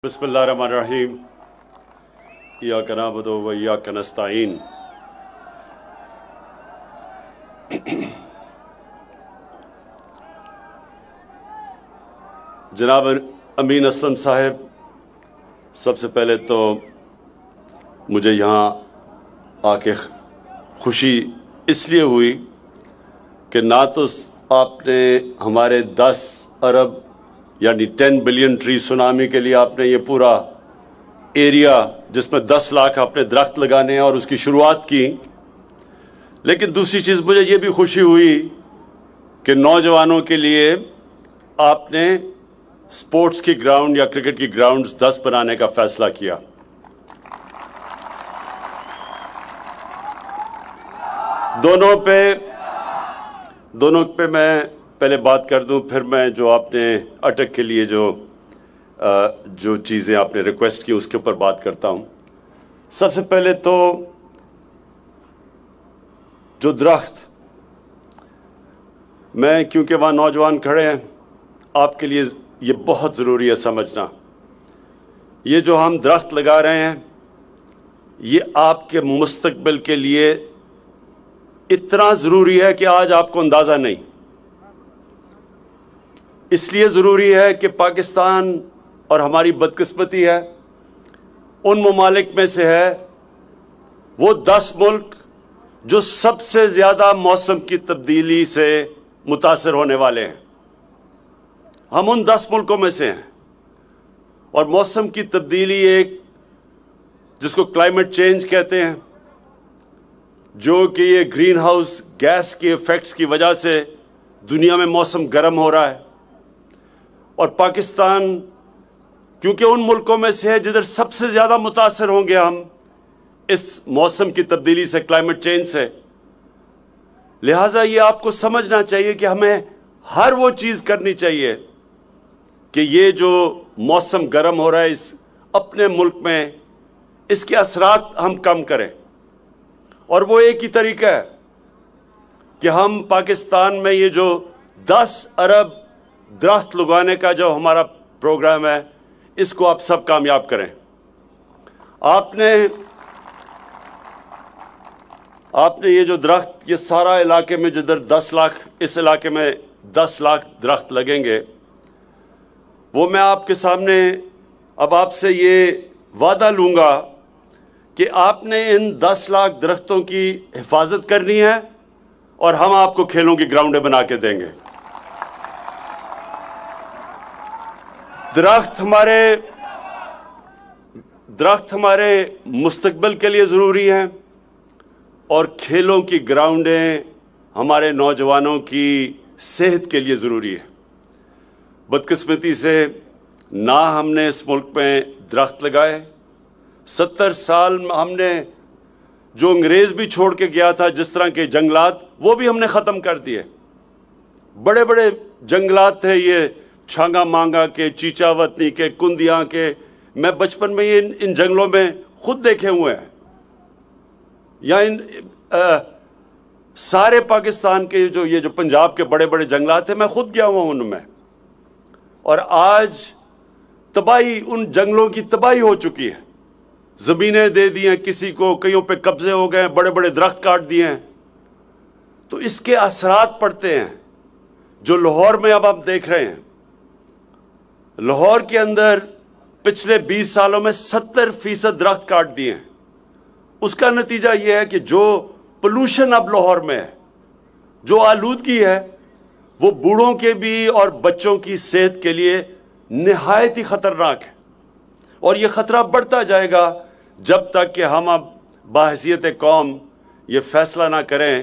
بسم اللہ الرحمن الرحیم ایاک نعبد و ایاک نستعین۔ جناب امین اسلم صاحب، سب سے پہلے تو مجھے یہاں آ کے خوشی اس لیے ہوئی کہ نہ تو آپ نے ہمارے 10 ارب یعنی 10 بلین ٹری سونامی کے لیے آپ نے یہ پورا ایریا جس میں 10 لاکھ آپ نے درخت لگانے ہیں اور اس کی شروعات کی، لیکن دوسری چیز مجھے یہ بھی خوشی ہوئی کہ نوجوانوں کے لیے آپ نے سپورٹس کی گراؤنڈ یا کرکٹ کی گراؤنڈز 10 بنانے کا فیصلہ کیا۔ دونوں پہ میں پہلے بات کر دوں، پھر میں جو آپ نے اٹک کے لیے جو چیزیں آپ نے ریکویسٹ کی اس کے اوپر بات کرتا ہوں۔ سب سے پہلے تو جو درخت، میں کیونکہ وہاں نوجوان کھڑے ہیں، آپ کے لیے یہ بہت ضروری ہے سمجھنا، یہ جو ہم درخت لگا رہے ہیں یہ آپ کے مستقبل کے لیے اتنا ضروری ہے کہ آج آپ کو اندازہ نہیں۔ اس لیے ضروری ہے کہ پاکستان، اور ہماری بدقسمتی ہے، ان ممالک میں سے ہے وہ 10 ملک جو سب سے زیادہ موسم کی تبدیلی سے متاثر ہونے والے ہیں۔ ہم ان 10 ملکوں میں سے ہیں، اور موسم کی تبدیلی ایک جس کو کلائمیٹ چینج کہتے ہیں، جو کہ یہ گرین ہاؤس گیس کے ایفیکٹس کی وجہ سے دنیا میں موسم گرم ہو رہا ہے، اور پاکستان کیونکہ ان ملکوں میں سے ہے جدھر سب سے زیادہ متاثر ہوں گے ہم اس موسم کی تبدیلی سے، کلائمیٹ چینج سے، لہٰذا یہ آپ کو سمجھنا چاہیے کہ ہمیں ہر وہ چیز کرنی چاہیے کہ یہ جو موسم گرم ہو رہا ہے اس اپنے ملک میں اس کے اثرات ہم کم کریں، اور وہ ایک ہی طریقہ ہے کہ ہم پاکستان میں یہ جو 10 ارب درخت لگانے کا جو ہمارا پروگرام ہے اس کو آپ سب کامیاب کریں۔ آپ نے یہ جو درخت، یہ سارا علاقے میں جدھر 10 لاکھ، اس علاقے میں 10 لاکھ درخت لگیں گے، وہ میں آپ کے سامنے اب آپ سے یہ وعدہ لوں گا کہ آپ نے ان 10 لاکھ درختوں کی حفاظت کرنی ہے، اور ہم آپ کو کھیلوں کی گراؤنڈیں بنا کے دیں گے۔ درخت ہمارے مستقبل کے لیے ضروری ہیں، اور کھیلوں کی گراؤنڈیں ہمارے نوجوانوں کی صحت کے لیے ضروری ہے۔ بدقسمتی سے نہ ہم نے اس ملک میں درخت لگائے، 70 سال ہم نے جو انگریز بھی چھوڑ کے گیا تھا جس طرح کے جنگلات، وہ بھی ہم نے ختم کر دیے۔ بڑے بڑے جنگلات تھے یہ چھانگا مانگا کے، چیچا وطنی کے، کندیاں کے، میں بچپن میں ان جنگلوں میں خود دیکھے ہوئے ہیں، یا سارے پاکستان کے یہ جو پنجاب کے بڑے بڑے جنگلات ہیں، میں خود گیا ہوا ہوں ان میں، اور آج تباہی، ان جنگلوں کی تباہی ہو چکی ہے، زمینیں دے دی ہیں کسی کو، کئیوں پہ قبضے ہو گئے ہیں، بڑے بڑے درخت کاٹ دیے ہیں، تو اس کے اثرات پڑتے ہیں جو لاہور میں اب آپ دیکھ رہے ہیں۔ لاہور کے اندر پچھلے 20 سالوں میں 70% درخت کاٹ دیے ہیں۔ اس کا نتیجہ یہ ہے کہ جو پولوشن اب لاہور میں ہے، جو آلودگی ہے، وہ بوڑھوں کے بھی اور بچوں کی صحت کے لیے نہایت ہی خطرناک ہے، اور یہ خطرہ بڑھتا جائے گا جب تک کہ ہم اب بحیثیت قوم یہ فیصلہ نہ کریں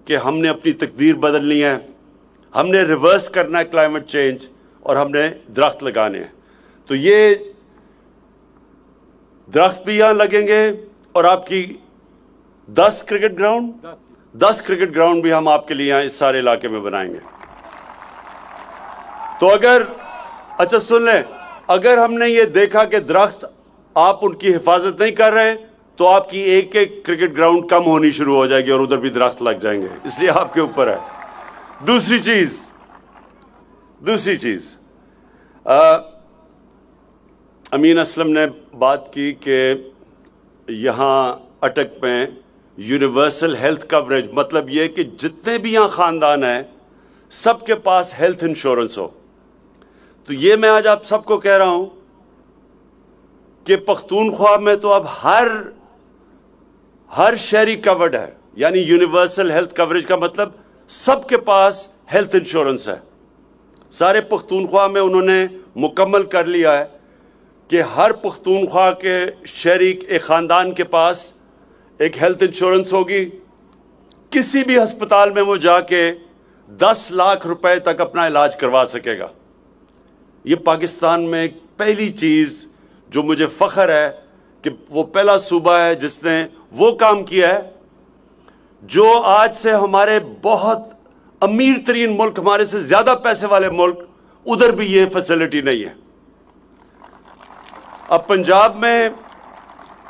کہ ہم نے اپنی تقدیر بدلنی ہے، ہم نے ریورس کرنا ہے کلائمیٹ چینج، اور ہم نے درخت لگانے ہیں۔ تو یہ درخت بھی یہاں لگیں گے، اور آپ کی 10 کرکٹ گراؤنڈ بھی ہم آپ کے لیے یہاں اس سارے علاقے میں بنائیں گے۔ تو اچھا سن لیں، اگر ہم نے یہ دیکھا کہ درخت آپ ان کی حفاظت نہیں کر رہے، تو آپ کی ایک کرکٹ گراؤنڈ کم ہونی شروع ہو جائے گی، اور ادھر بھی درخت لگ جائیں گے، اس لیے آپ کے اوپر ہے۔ دوسری چیز امین اسلم نے بات کی کہ یہاں اٹک میں یونیورسل ہیلتھ کوریج، مطلب یہ کہ جتنے بھی یہاں خاندان ہیں سب کے پاس ہیلتھ انشورنس ہو. تو یہ میں آج آپ سب کو کہہ رہا ہوں کہ پختونخوا میں تو اب ہر شہری کورڈ ہے، یعنی یونیورسل ہیلتھ کوریج کا مطلب سب کے پاس ہیلتھ انشورنس ہے. سارے پختونخوا میں انہوں نے مکمل کر لیا ہے کہ ہر پختونخوا کے شہری ایک خاندان کے پاس ایک ہیلتھ انشورنس ہوگی. کسی بھی ہسپتال میں وہ جا کے 10 لاکھ روپے تک اپنا علاج کروا سکے گا. یہ پاکستان میں ایک پہلی چیز جو مجھے فخر ہے کہ وہ پہلا صوبہ ہے جس نے وہ کام کیا ہے جو آج سے ہمارے بہت امیر ترین ملک، ہمارے سے زیادہ پیسے والے ملک، ادھر بھی یہ فیسلٹی نہیں ہے. اب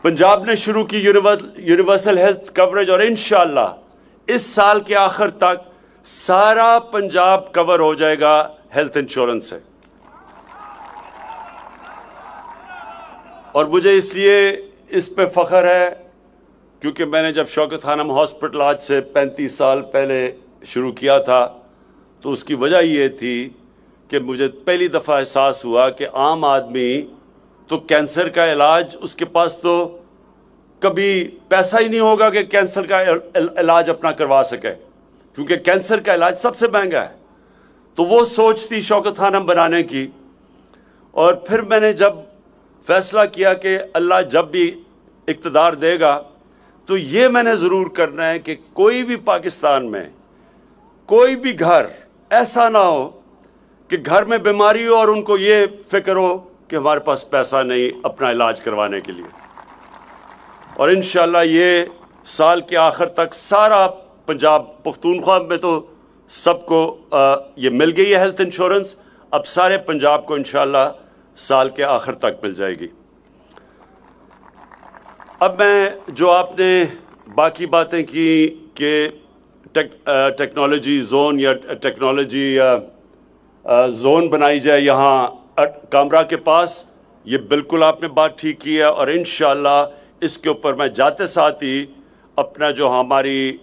پنجاب نے شروع کی یونیورسل ہیلتھ کوریج، اور انشاءاللہ اس سال کے آخر تک سارا پنجاب کور ہو جائے گا ہیلتھ انشورنس سے. اور مجھے اس لیے اس پہ فخر ہے کیونکہ میں نے جب شوکت خانم ہاسپٹل آج سے 35 سال پہلے شروع کیا تھا تو اس کی وجہ یہ تھی کہ مجھے پہلی دفعہ احساس ہوا کہ عام آدمی تو کینسر کا علاج، اس کے پاس تو کبھی پیسہ ہی نہیں ہوگا کہ کینسر کا علاج اپنا کروا سکے، کیونکہ کینسر کا علاج سب سے مہنگا ہے. تو وہ سوچ تھی شوکت خانم بنانے کی. اور پھر میں نے جب فیصلہ کیا کہ اللہ جب بھی اقتدار دے گا تو یہ میں نے ضرور کرنا ہے کہ کوئی بھی پاکستان میں کوئی بھی گھر ایسا نہ ہو کہ گھر میں بیماری ہو اور ان کو یہ فکر ہو کہ ہمارے پاس پیسہ نہیں اپنا علاج کروانے کے لیے. اور انشاءاللہ یہ سال کے آخر تک سارا پنجاب، پختونخوا میں تو سب کو یہ مل گئی ہے ہیلتھ انشورنس، اب سارے پنجاب کو انشاءاللہ سال کے آخر تک مل جائے گی. اب میں جو آپ نے باقی باتیں کی کہ ٹیکنالوجی زون یا ٹیکنالوجی زون بنائی جائے یہاں کامرا کے پاس، یہ بالکل آپ نے بات ٹھیک کی ہے. اور انشاءاللہ اس کے اوپر میں جاتے ساتھ ہی اپنا جو ہماری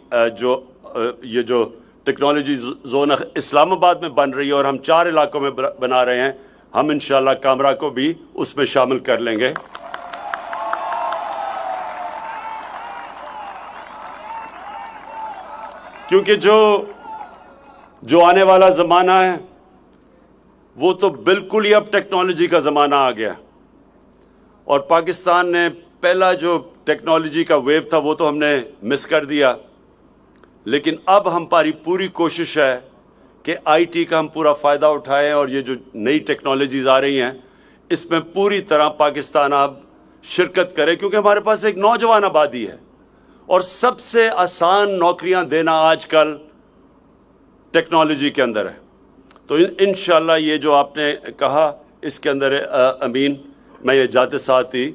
یہ جو ٹیکنالوجی زون اسلام آباد میں بن رہی ہے اور ہم 4 علاقوں میں بنا رہے ہیں، ہم انشاءاللہ کامرا کو بھی اس میں شامل کر لیں گے. کیونکہ جو آنے والا زمانہ ہے وہ تو بالکل ہی اب ٹیکنالوجی کا زمانہ آ گیا. اور پاکستان نے پہلا جو ٹیکنالوجی کا ویو تھا وہ تو ہم نے مس کر دیا، لیکن اب ہماری پوری کوشش ہے کہ آئی ٹی کا ہم پورا فائدہ اٹھائیں اور یہ جو نئی ٹیکنالوجیز آ رہی ہیں اس میں پوری طرح پاکستان اب شرکت کرے، کیونکہ ہمارے پاس ایک نوجوان آبادی ہے اور سب سے آسان نوکریاں دینا آج کل ٹیکنالوجی کے اندر ہے. تو انشاءاللہ یہ جو آپ نے کہا اس کے اندر امین، میں یہ جاتے ساتھ ہی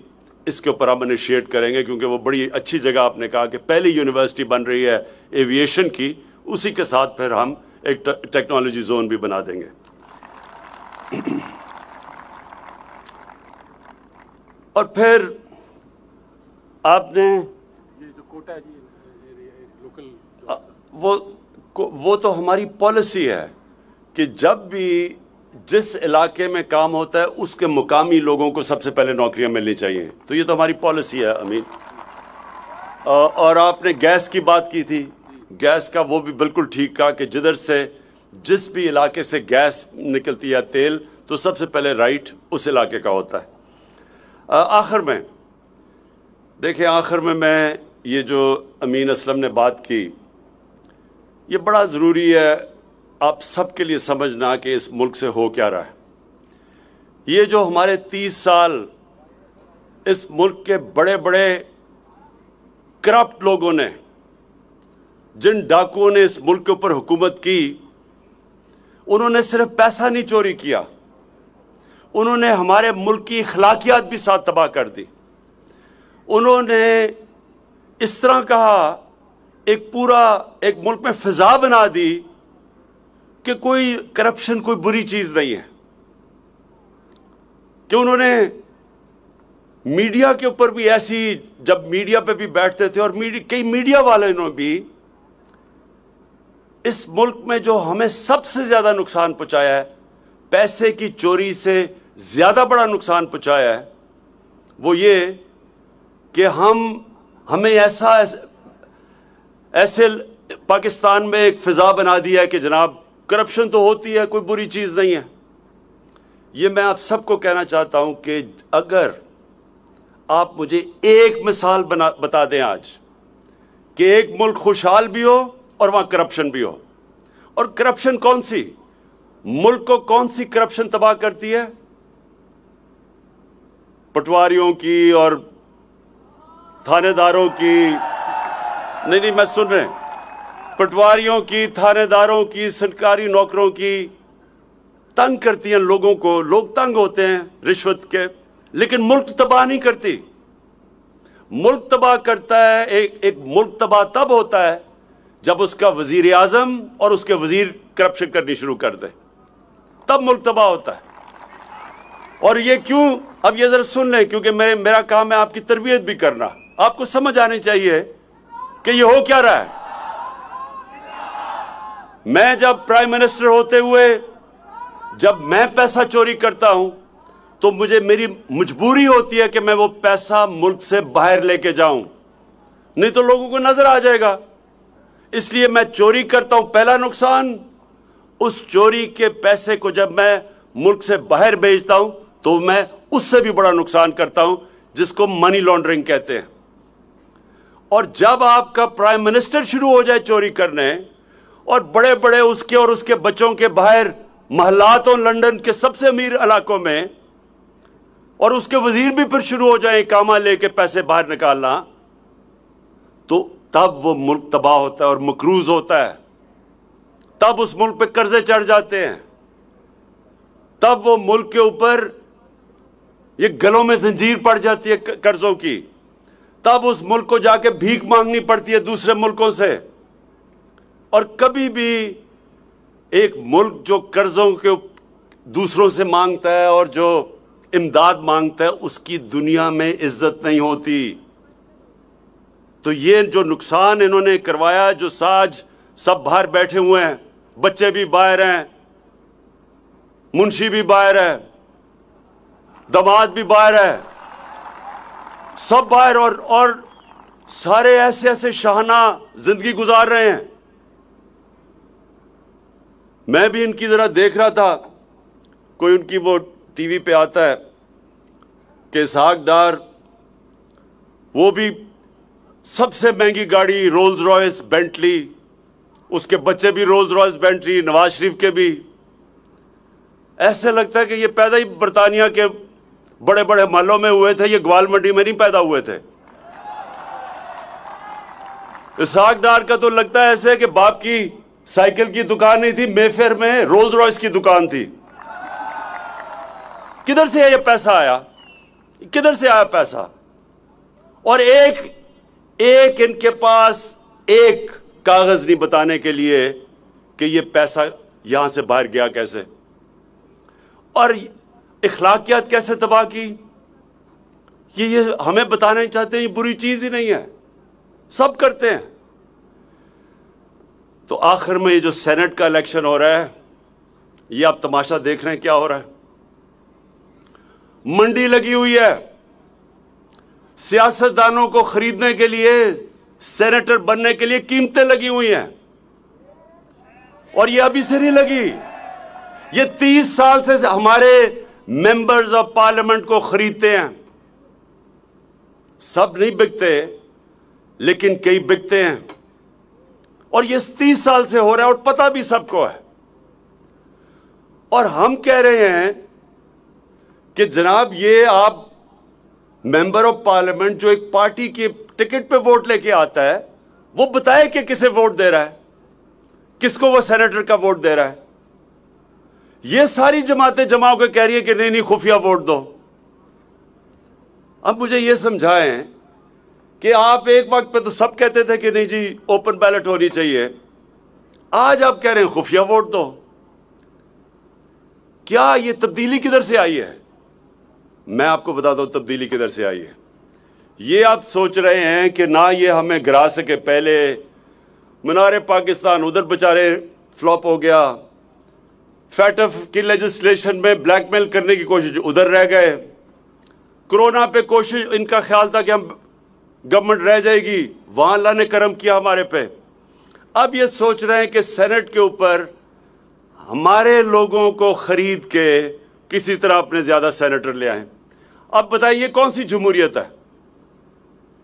اس کے اوپر ہم انیشیٹ کریں گے، کیونکہ وہ بڑی اچھی جگہ آپ نے کہا کہ پہلی یونیورسٹی بن رہی ہے ایویشن کی، اسی کے ساتھ پھر ہم ایک ٹیکنالوجی زون بھی بنا دیں گے. اور پھر آپ نے وہ تو ہماری پالیسی ہے کہ جب بھی جس علاقے میں کام ہوتا ہے اس کے مقامی لوگوں کو سب سے پہلے نوکریاں ملنی چاہیے. تو یہ تو ہماری پالیسی ہے امین. اور آپ نے گیس کی بات کی تھی، گیس کا وہ بھی بالکل ٹھیک کہا کہ جدھر سے جس بھی علاقے سے گیس نکلتی ہے تیل، تو سب سے پہلے رائٹ اس علاقے کا ہوتا ہے. آخر میں دیکھیں، آخر میں یہ جو امین اسلم نے بات کی، یہ بڑا ضروری ہے آپ سب کے لیے سمجھنا کہ اس ملک سے ہو کیا رہا ہے. یہ جو ہمارے 30 سال اس ملک کے بڑے بڑے کرپٹ لوگوں نے، جن ڈاکوؤں نے اس ملک کے اوپر حکومت کی، انہوں نے صرف پیسہ نہیں چوری کیا، انہوں نے ہمارے ملک کی اخلاقیات بھی ساتھ تباہ کر دی. انہوں نے اس طرح کہا، ایک ملک میں فضا بنا دی کہ کوئی کرپشن کوئی بری چیز نہیں ہے، کہ انہوں نے میڈیا کے اوپر بھی ایسی، جب میڈیا پہ بھی بیٹھتے تھے اور کئی میڈیا والوں نے بھی اس ملک میں جو ہمیں سب سے زیادہ نقصان پہنچایا ہے، پیسے کی چوری سے زیادہ بڑا نقصان پہنچایا ہے، وہ یہ کہ ہمیں ایسے پاکستان میں ایک فضا بنا دیا ہے کہ جناب کرپشن تو ہوتی ہے، کوئی بری چیز نہیں ہے۔ یہ میں آپ سب کو کہنا چاہتا ہوں کہ اگر آپ مجھے ایک مثال بتا دیں آج کہ ایک ملک خوشحال بھی ہو اور وہاں کرپشن بھی ہو، اور کرپشن کون سی، ملک کو کون سی کرپشن تباہ کرتی ہے؟ پٹواریوں کی اور تھانے داروں کی، نہیں میں سن رہے ہیں، پٹواریوں کی، تھانے داروں کی، سرکاری نوکروں کی، تنگ کرتی ہیں لوگوں کو، لوگ تنگ ہوتے ہیں رشوت کے، لیکن ملک تباہ نہیں کرتی۔ ملک تباہ کرتا ہے، ایک ملک تباہ تب ہوتا ہے جب اس کا وزیر اعظم اور اس کے وزیر کرپشن کرنی شروع کر دے، تب ملک تباہ ہوتا ہے۔ اور یہ کیوں؟ اب یہ ذرا سن لیں، کیونکہ میرا کام ہے آپ کی تربیت بھی کرنا، آپ کو سمجھ آنی چاہیے کہ یہ ہو کیا رہا ہے۔ میں جب پرائم منسٹر ہوتے ہوئے جب میں پیسہ چوری کرتا ہوں تو میری مجبوری ہوتی ہے کہ میں وہ پیسہ ملک سے باہر لے کے جاؤں، نہیں تو لوگوں کو نظر آ جائے گا۔ اس لیے میں چوری کرتا ہوں، پہلا نقصان، اس چوری کے پیسے کو جب میں ملک سے باہر بھیجتا ہوں تو میں اس سے بھی بڑا نقصان کرتا ہوں، جس کو منی لانڈرنگ کہتے ہیں۔ اور جب آپ کا پرائم منسٹر شروع ہو جائے چوری کرنے، اور بڑے بڑے اس کے اور اس کے بچوں کے باہر محلات اور لندن کے سب سے امیر علاقوں میں، اور اس کے وزیر بھی پھر شروع ہو جائیں اقامہ لے کے پیسے باہر نکالنا، تو تب وہ ملک تباہ ہوتا ہے اور مقروض ہوتا ہے، تب اس ملک پہ قرضے چڑھ جاتے ہیں، تب وہ ملک کے اوپر یہ گلوں میں زنجیر پڑ جاتی ہے قرضوں کی، تب اس ملک کو جا کے بھیک مانگنی پڑتی ہے دوسرے ملکوں سے۔ اور کبھی بھی ایک ملک جو قرضوں کے دوسروں سے مانگتا ہے اور جو امداد مانگتا ہے، اس کی دنیا میں عزت نہیں ہوتی۔ تو یہ جو نقصان انہوں نے کروایا، جو ساج سب باہر بیٹھے ہوئے ہیں، بچے بھی باہر ہیں، منشی بھی باہر ہے، داماد بھی باہر ہے، سب باہر، اور سارے ایسے شاہانہ زندگی گزار رہے ہیں۔ میں بھی ان کی ذرا دیکھ رہا تھا، کوئی ان کی وہ ٹی وی پہ آتا ہے کہ اسحاق ڈار، وہ بھی سب سے مہنگی گاڑی رولز رائس بینٹلی، اس کے بچے بھی Rolls Royce Bentley, Nawaz Sharif کے بھی۔ ایسے لگتا ہے کہ یہ پیدا ہی برطانیہ کے بڑے بڑے محلوں میں ہوئے تھے، یہ گوال منڈی میں نہیں پیدا ہوئے تھے۔ اسحاق ڈار کا تو لگتا ہے ایسے کہ باپ کی سائیکل کی دکان نہیں تھی، مے فیئر میں رولز رائس کی دکان تھی۔ کدھر سے یہ پیسہ آیا؟ کدھر سے آیا پیسہ؟ اور ایک ان کے پاس ایک کاغذ نہیں بتانے کے لیے کہ یہ پیسہ یہاں سے باہر گیا کیسے، اور اخلاقیات کیسے تباہ کی۔ یہ ہمیں بتانا نہیں چاہتے، یہ بری چیز ہی نہیں ہے، سب کرتے ہیں۔ تو آخر میں یہ جو سینٹ کا الیکشن ہو رہا ہے، یہ آپ تماشا دیکھ رہے ہیں کیا ہو رہا ہے۔ منڈی لگی ہوئی ہے، سیاستدانوں کو خریدنے کے لیے، سینیٹر بننے کے لیے قیمتیں لگی ہوئی ہیں، اور یہ ابھی سے نہیں لگی، یہ 30 سال سے ہمارے ممبرز آف پارلیمنٹ کو خریدتے ہیں۔ سب نہیں بکتے، لیکن کئی بکتے ہیں، اور یہ 30 سال سے ہو رہا ہے، اور پتہ بھی سب کو ہے۔ اور ہم کہہ رہے ہیں کہ جناب یہ آپ ممبر آف پارلیمنٹ جو ایک پارٹی کی ٹکٹ پہ ووٹ لے کے آتا ہے، وہ بتائے کہ کسے ووٹ دے رہا ہے، کس کو وہ سینیٹر کا ووٹ دے رہا ہے۔ یہ ساری جماعتیں جمع ہو کے کہہ رہی ہیں کہ نہیں خفیہ ووٹ دو۔ اب مجھے یہ سمجھائیں کہ آپ ایک وقت پہ تو سب کہتے تھے کہ نہیں جی اوپن بیلٹ ہونی چاہیے، آج آپ کہہ رہے ہیں خفیہ ووٹ دو۔ کیا یہ تبدیلی کدھر سے آئی ہے؟ میں آپ کو بتاتا ہوں تبدیلی کدھر سے آئی ہے. یہ آپ سوچ رہے ہیں کہ نہ یہ ہمیں گرا سکے. پہلے منار پاکستان ادھر بچارے فلاپ ہو گیا, فیٹف کی لیجسلیشن میں بلیک میل کرنے کی کوشش ادھر رہ گئے, کرونا پہ کوشش ان کا خیال تھا کہ ہم گورنمنٹ رہ جائے گی, وہاں اللہ نے کرم کیا ہمارے پہ. اب یہ سوچ رہے ہیں کہ سینٹ کے اوپر ہمارے لوگوں کو خرید کے کسی طرح اپنے زیادہ سینیٹر لے آئیں. اب بتائیے یہ کون سی جمہوریت ہے؟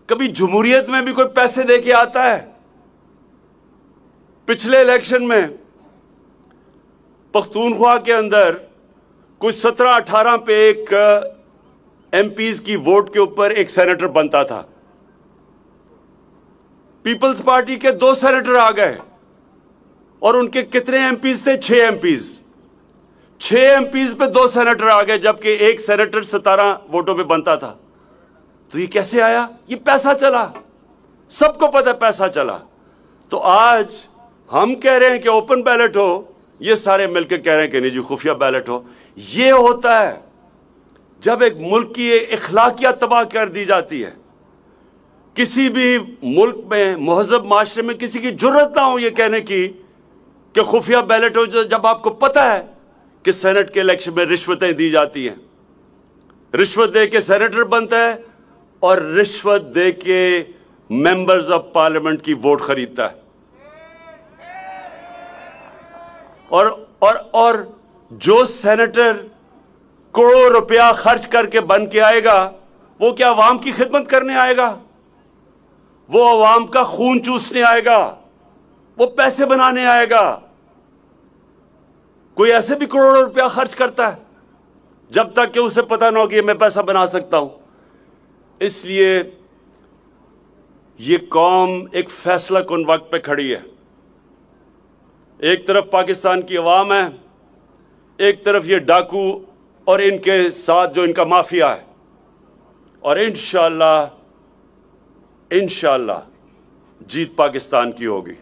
کبھی جمہوریت میں بھی کوئی پیسے دے کے آتا ہے؟ پچھلے الیکشن میں پختونخوا کے اندر کوئی 17-18 پہ ایک ایم پیز کی ووٹ کے اوپر ایک سینیٹر بنتا تھا. پیپلز پارٹی کے 2 سینیٹر آ گئے اور ان کے کتنے ایم پیز تھے؟ 6 ایم پیز. 6 ایم پیز پہ 2 سینیٹر آ گئے, جبکہ ایک سینیٹر 17 ووٹوں پہ بنتا تھا. تو یہ کیسے آیا؟ یہ پیسہ چلا, سب کو پتہ ہے پیسہ چلا. تو آج ہم کہہ رہے ہیں کہ اوپن بیلٹ ہو, یہ سارے مل کے کہہ رہے ہیں کہ نہیں جی خفیہ بیلٹ ہو. یہ ہوتا ہے جب ایک ملک کی اخلاقیات تباہ کر دی جاتی ہے. کسی بھی ملک میں, مہذب معاشرے میں کسی کی جرت نہ ہو یہ کہنے کی کہ خفیہ بیلٹ ہو, جب آپ کو پتہ ہے کہ سینٹ کے الیکشن میں رشوتیں دی جاتی ہیں. رشوت دے کے سینیٹر بنتا ہے اور رشوت دے کے ممبرز آف پارلیمنٹ کی ووٹ خریدتا ہے. اور جو سینیٹر کروڑوں روپیہ خرچ کر کے بن کے آئے گا, وہ کیا عوام کی خدمت کرنے آئے گا؟ وہ عوام کا خون چوسنے آئے گا, وہ پیسے بنانے آئے گا. کوئی ایسے بھی کروڑوں روپیہ خرچ کرتا ہے جب تک کہ اسے پتہ نہ ہو کہ میں پیسہ بنا سکتا ہوں. اس لیے یہ قوم ایک فیصلہ کن وقت پہ کھڑی ہے. ایک طرف پاکستان کی عوام ہے, ایک طرف یہ ڈاکو اور ان کے ساتھ جو ان کا مافیا ہے, اور انشاءاللہ جیت پاکستان کی ہوگی.